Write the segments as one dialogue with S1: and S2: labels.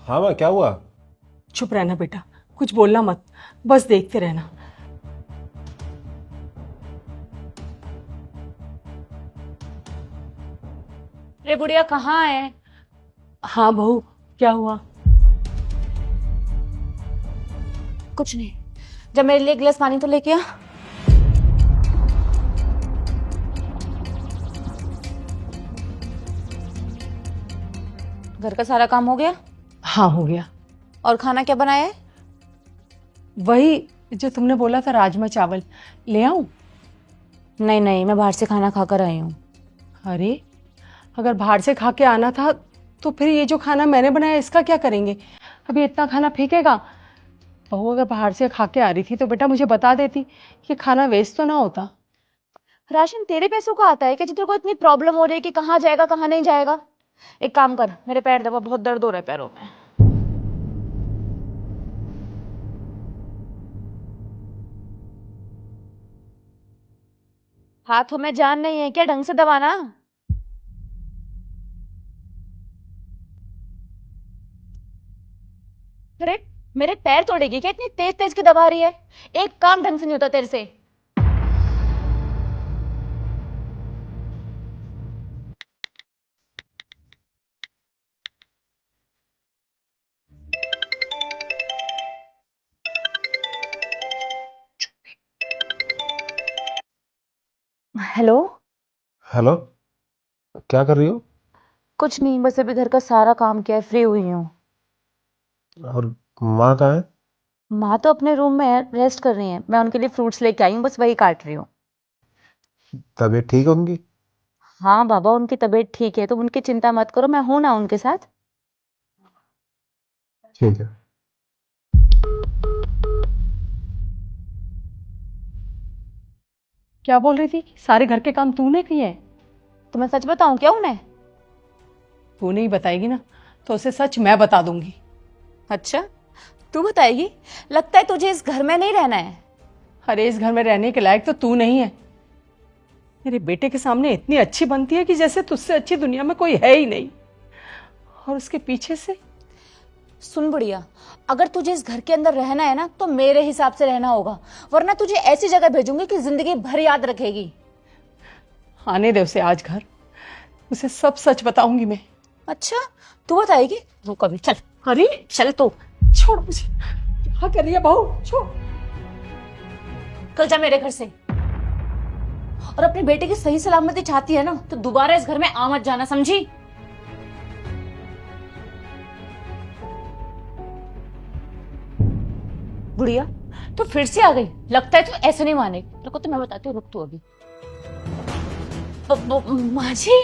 S1: हाँ माँ, क्या हुआ?
S2: चुप रहना बेटा, कुछ बोलना मत, बस देखते रहना।
S3: रे बुढ़िया कहाँ है?
S2: हाँ बहू, क्या हुआ?
S3: कुछ नहीं। जब मेरे लिए एक गिलास पानी तो लेके आ। घर का सारा काम हो गया?
S2: हाँ हो गया।
S3: और खाना क्या बनाया है?
S2: वही जो तुमने बोला था, राजमा चावल। ले आऊं?
S3: नहीं नहीं, मैं बाहर से खाना खाकर आई हूँ।
S2: अरे, अगर बाहर से खा के आना था तो फिर ये जो खाना मैंने बनाया इसका क्या करेंगे? अभी इतना खाना फेंकेगा? बहू अगर बाहर से खा के आ रही थी तो बेटा मुझे बता देती, कि खाना वेस्ट तो ना होता।
S3: राशन तेरे पैसों का आता है कि तेरे को इतनी प्रॉब्लम हो रही है कि कहाँ जाएगा कहाँ नहीं जाएगा? एक काम कर, मेरे पैर दबा, बहुत दर्द हो रहा है पैरों में। हाथों में जान नहीं है क्या? ढंग से दबाना। अरे, मेरे पैर तोड़ेगी क्या? इतनी तेज तेज की दबा रही है। एक काम ढंग से नहीं होता तेरे से। हेलो।
S1: हेलो। क्या कर रही हो?
S3: कुछ नहीं, बस अभी घर का सारा काम किया है, फ्री हुई हूँ।
S1: और माँ कहाँ है?
S3: माँ तो अपने रूम में है, रेस्ट कर रही है। मैं उनके लिए फ्रूट्स लेके आई हूँ, बस वही काट रही हूँ।
S1: तबीयत ठीक होंगी?
S3: हाँ बाबा, उनकी तबीयत ठीक है, तुम उनकी चिंता मत करो, मैं हूं ना उनके साथ।
S1: ठीक है।
S2: क्या बोल रही थी? सारे घर के काम तूने किए हैं?
S3: तो मैं सच बताऊं क्या उन्हें?
S2: तू नहीं बताएगी ना, तो उसे सच मैं बता दूंगी।
S3: अच्छा, तू बताएगी? लगता है तुझे इस घर में नहीं रहना है।
S2: अरे, इस घर में रहने के लायक तो तू नहीं है। मेरे बेटे के सामने इतनी अच्छी बनती है कि जैसे तुझसे अच्छी दुनिया में कोई है ही नहीं, और उसके पीछे से।
S3: सुन बुढ़िया, अगर तुझे इस घर के अंदर रहना है ना तो मेरे हिसाब से रहना होगा, वरना तुझे ऐसी जगह भेजूंगी कि जिंदगी भर याद रखेगी।
S2: आने दे उसे आज घर, उसे सब सच बताऊंगी मैं।
S3: अच्छा, तू बताएगी? रुक अभी, चल।
S2: अरे
S3: चल तू।
S2: छोड़ मुझे, क्या कर रही है बहू? छोड़।
S3: कल जा मेरे घर से। और अपने बेटे की सही सलामती चाहती है ना तो दोबारा इस घर में आ मत जाना, समझी? बुढ़िया, तो फिर से आ गई। लगता है तू ऐसे नहीं मानेगी। रुको तो मैं बताती हूँ, रुक तू अभी। माँ जी,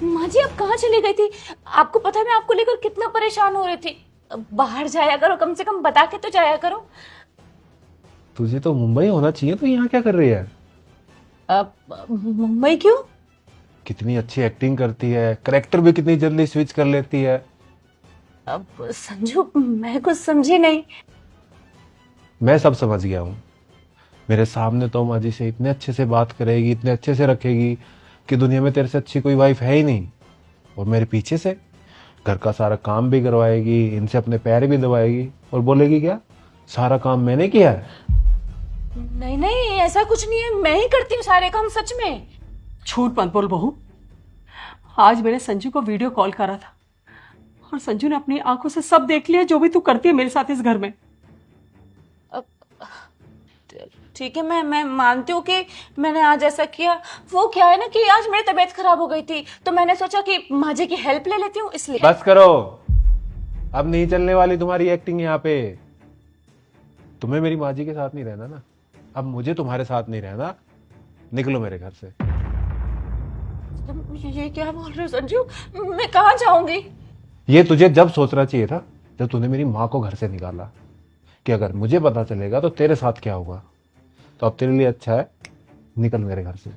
S3: माँ जी आप कहाँ चली गई थी? आपको पता है मैं आपको लेकर कितना परेशान हो रही थी। बाहर जाया करो, कम से कम बता के तो जाया करो।
S1: तुझे तो मुंबई होना चाहिए, तो यहाँ क्या कर रही है?
S3: मुंबई क्यों?
S1: कितनी अच्छी एक्टिंग करती है, करेक्टर भी कितनी जल्दी स्विच कर लेती है।
S3: अब संजू, मैं कुछ समझी नहीं।
S1: मैं सब समझ गया हूँ। मेरे सामने तो माँ जी से इतने अच्छे से बात करेगी, इतने अच्छे से रखेगी कि दुनिया में तेरे से अच्छी कोई वाइफ है ही नहीं। और मेरे पीछे से घर का सारा काम भी करवाएगी, इनसे अपने पैर भी दबाएगी, और बोलेगी क्या, सारा काम मैंने किया है।
S3: नहीं नहीं, ऐसा कुछ नहीं है, मैं ही करती हूँ सारे काम, सच में।
S2: झूठ मत बोल बहू। आज मैंने संजू को वीडियो कॉल करा था, और संजू ने अपनी आंखों से सब देख लिया जो भी तू करती है मेरे साथ इस घर में।
S3: ठीक है, मैं मानती हूँ कि मैंने आज ऐसा किया। वो क्या है ना कि आज मेरी तबीयत खराब हो गई थी, तो मैंने सोचा कि माँ जी की हेल्प ले लेती हूँ, इसलिए।
S1: बस करो, अब नहीं चलने वाली तुम्हारी एक्टिंग यहाँ पे। तुम्हें मेरी माँ जी के साथ नहीं रहना ना, अब मुझे तुम्हारे साथ नहीं रहना। निकलो मेरे घर से।
S3: ये क्या बोल रहे हो संजू? मैं कहाँ जाऊंगी?
S1: ये तुझे जब सोचना चाहिए था, जब तूने मेरी माँ को घर से निकाला, कि अगर मुझे पता चलेगा तो तेरे साथ क्या होगा। तो अब तेरे लिए अच्छा है, निकल मेरे घर से।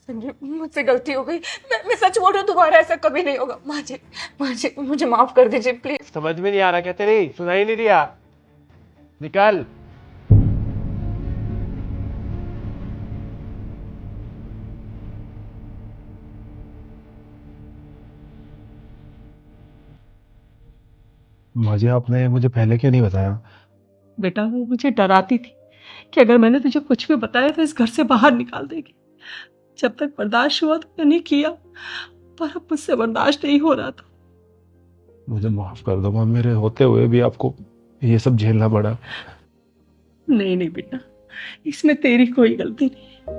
S3: संजू, मुझसे गलती हो गई। मैं सच बोल रही हूँ, दोबारा ऐसा कभी नहीं होगा। माँ जी मुझे माफ कर दीजिए प्लीज।
S1: समझ में नहीं आ रहा क्या तेरी? सुनाई नहीं दिया? निकल। माँ जी आपने मुझे पहले क्यों नहीं बताया?
S2: बेटा वो मुझे डराती थी कि अगर मैंने तुझे कुछ भी बताया तो इस घर से बाहर निकाल देगी। जब तक बर्दाश्त हुआ तो मैंने किया, पर अब मुझसे बर्दाश्त नहीं हो रहा था।
S1: मुझे माफ कर दो माँ, मेरे होते हुए भी आपको ये सब झेलना पड़ा।
S2: नहीं नहीं बेटा, इसमें तेरी कोई गलती नहीं।